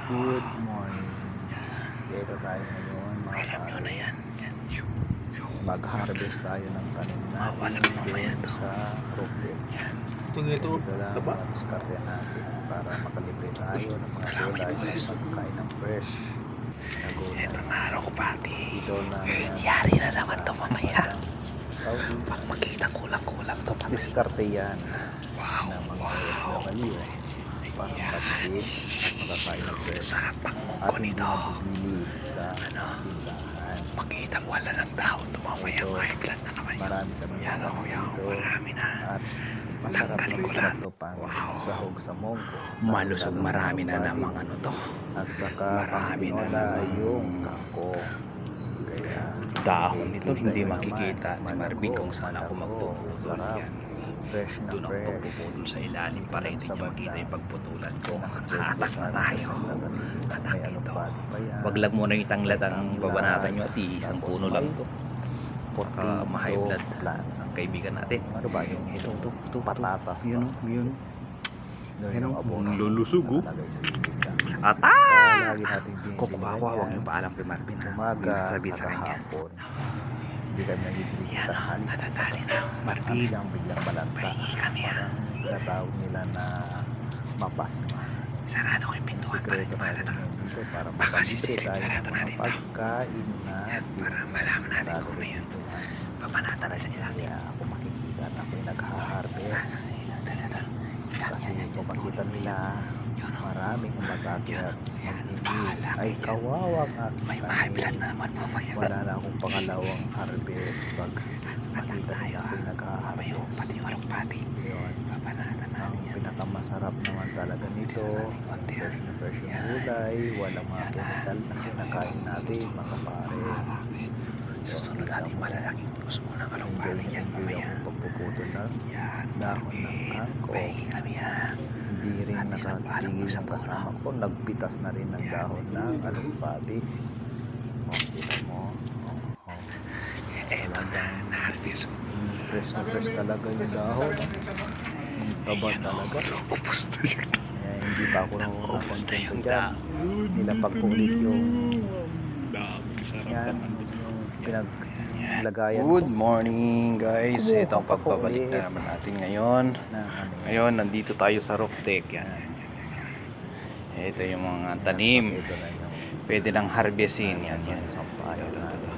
Good morning. Ito tayo ngayon mga pare. Mag-harvest tayo ng tanim natin doon sa roof deck. Dito lang madiskarte natin para makalibre tayo ng mga gulay at makakain ng fresh na gulay. Dito lang Yari na naman to mamaya. Saudi. Pag makita kulang-kulang to patay. Diskarte yan ng mga OFW para makatipid at makakain ng fresh Sarap at pangmungko hindi nito. na bumili sa tindahan. Makita wala ng tao to mamaya. Ito, High blood na naman yun. marami kami Yan o, dito marami na. at masarap na masarap to pang sahog sa mongko. Malusog, marami na namang ano to. At saka pang Marami na tinola namang yung kangkong. Kaya dahon nito kita hindi nyo makikita naman, ni Marvin kung saan ako malago, magpuputol sarap, yan. fresh na Doon ako fresh. pagpuputol sa ilalim Dito para lang hindi sa niya makita banda. yung pagputulan ko. Pinaka-joke Hatak sa na amin, tayo. nagtatanim, Hatak may dito. alugbati pa yan. Wag lang muna yung tanglad ang Tanglad, babanatan nyo at isang tapos puno lang may to. potato Ma-high blood plant. ang kaibigan natin. Ano ba yung Ito, patatas yun ba? o, yun. Doon Yan yung o, abono lulusog o. nakalagay sa gilid lang. Ata! Kaya lagi natin Kukuha ko binibigyan yung paalam kay Marvin ha. umaga Sabi sa sa kanya. hapon. Hindi kami nagigilid Yan o, tanghali. natatali na. At Marvin, siyang biglang balanta. pahingi kami ha. Parang tinatawag nila na mapasma. Sarado ko yung Yung pintuan. sikreto natin ngayon dito para Baka makalibre sisilip, tayo ng sarado mga natin to. pagkain natin. Para malaman natin Sarado kung rin ngayon. dito, ha. Papanatan na sa ilalim. Kaya ako makikita na ako'y nag-harvest. Kasi kung makita nila maraming umatake at maghingi ay kawawang May aking high blood tanim. na naman mamaya. Wala na akong pangalawang harvest pag makita nila ako'y nag-harvest. Pati yung alugbati. Yun. Papanatan Ang natin yan. pinakamasarap naman talaga nito, fresh na fresh yung gulay, walang mga chemical na kinakain natin mga pare. Susunod natin malalaking puso mo ng Enjoy alugbati na yan enjoy mamaya. akong pagpuputol ng Yan, dahon ng kangkong. pahingi kami ha. Hindi rin nakatigil ng kasama ko, nagpitas na rin ng dahon ng alugbati. O, kita mo. Eto na, na-harvest ko. Fresh na fresh talaga yung dahon. Ang taba talaga. Upos na siya. Kaya hindi pa ako nakontento dyan. Nilapag ko ulit yung yan, yung pinaglagayan ko. Good morning guys. Kumuha Ito ang pa po pagbabalik ulit. na naman natin ngayon. Na, ano yan. Ngayon, nandito tayo sa roof deck. Yan. Ito yung mga tanim. Ito na yung Pwede nang harvestin. Yan, nasa yan. sampayan natin.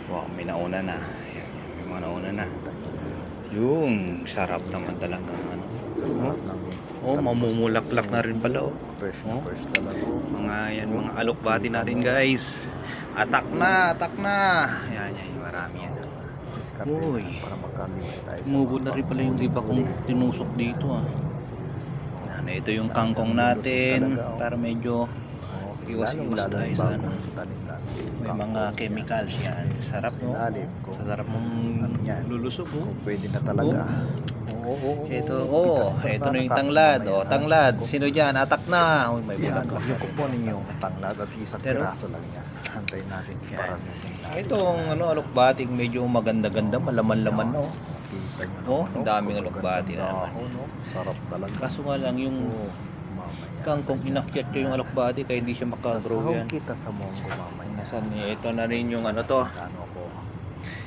Wow, may nauna na. Yan, may mga nauna na. Yung sarap naman talaga. Ano? Sa sarap ng Oh, mamumulaklak na rin pala. Oh. fresh na Oh. fresh talaga. Mga yan, mga alokbati natin guys. Atak na, atak na. Yan, yan, marami yan. Diskarte Uy. na para makalibre tayo sa Sumugod mga na rin pala yung iba kong panghuli. tinusok dito ah. Yan, ito yung kangkong natin para medyo Oh, iwas-iwas lalong tayo sa ano. bagong tanim natin. may mga chemicals yan. Sarap Sa no? ilalim ko. Sa sarap mong Ano yan? lulusog oh. Kung pwede na talaga. Oo. Ito, Pitas oh, na ito sana na yung kaso tanglad. mamaya, Oh, tanglad. Sino dyan? Atak na. Uy, may Yan, bulaklak. yung kukunin yung tanglad at isang Pero- piraso lang yan. Antayin natin Yan. paramihin natin. Itong ano, alokbating medyo maganda-ganda, malaman-laman no. Kita nyo Oh, naman. ang daming kung alokbati magandang naman. dahon, no? Sarap talaga. Kaso nga lang yung Oh, mamaya. kangkong inakyat ko yung alokbati kaya hindi siya makagrow Sasahog yan. kita sa monggo mamaya. Nasaan eh, ito na rin yung ano to. Ano ko.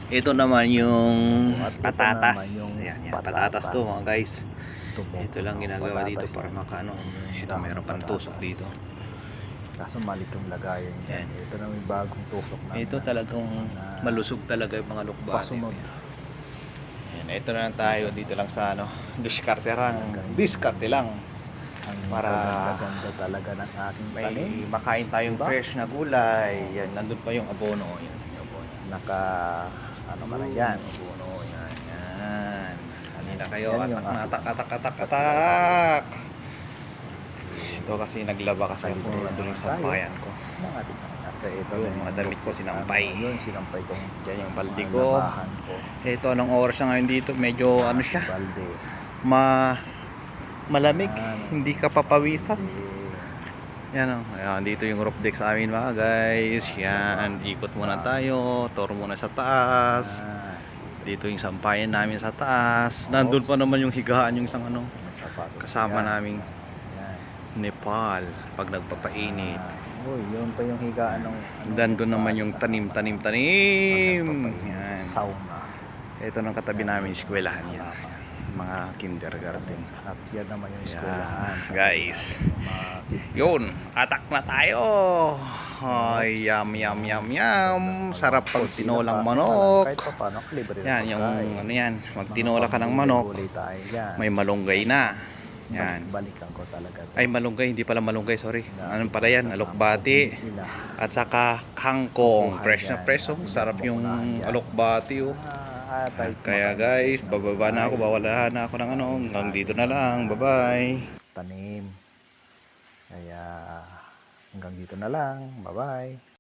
Ito naman yung At ito patatas. naman yung Yan, yan, patatas. patatas to mga guys. Tumubo Ito lang ng ginagawa patatas dito para yan. makaano. Yung Ito dahon mayroon pang patatas. tusok dito. Kaso malit yung lagayan yan. Yan. Ito na may bagong tusok na. Ito talagang malusog talaga yung mga alokbati. Pasunod. Yan, ito na lang tayo dito lang sa ano, diskarte lang. Diskarte lang. Ang Para ganda talaga ng aking May tanim. makain tayong Diba? fresh na gulay. Yan, nandun pa yung abono. Yan, yung abono. Naka ano ka na yan. Abono, yan, yan. Kanina kayo, Yan yung atak, atak. Ito kasi naglaba kasi ako nandun yung sampayan ko. Ng ating nasa ito Yung na mga damit ko, sinampay. Yun, sinampay kong Yan yung balde mga ko. labahan ko. Ito, anong oras na ngayon dito? Medyo ano siya, Balde. malamig. Yan. Hindi ka papawisan. Eh, Yan o. Ayan, dito yung roof deck sa amin mga guys. Yan, ikot muna tayo. Tour muna sa taas. ah, Dito yung sampayan namin sa taas. Nandun pa naman yung higaan yung isang ano. may sapatos Kasama yan. naming Yan. Nepal pag nagpapainit. Uy, yun pa yung higaan ng Nandun naman yung tanim. Yan. Sauna. Ito ng katabi namin, eskwelahan yan. Mga kindergarten. At yan naman yung Yan, eskwelahan. guys. Yung mga Yun, atak na tayo. Ay, yum. Sarap pag tinolang manok. Kahit pa paano, kalibre Yan, yung pagkain. ano yan, magtinola ka ng manok. Gulay tayo yan. May malunggay na. Yan. Balikan ko talaga. Ay, malunggay, hindi pala malunggay, sorry. Anong pala yan? Kasama Alokbati. ko sila. At saka kangkong. Buhay Fresh na yan. fresh. Oh. Ating Sarap yung bakunahan yan. alokbati. Oh. Kaya guys, bababa na ako. Bawala na ako ng ano. Hanggang dito na lang. Bye-bye. Tanim. Kaya hanggang dito na lang. Bye-bye.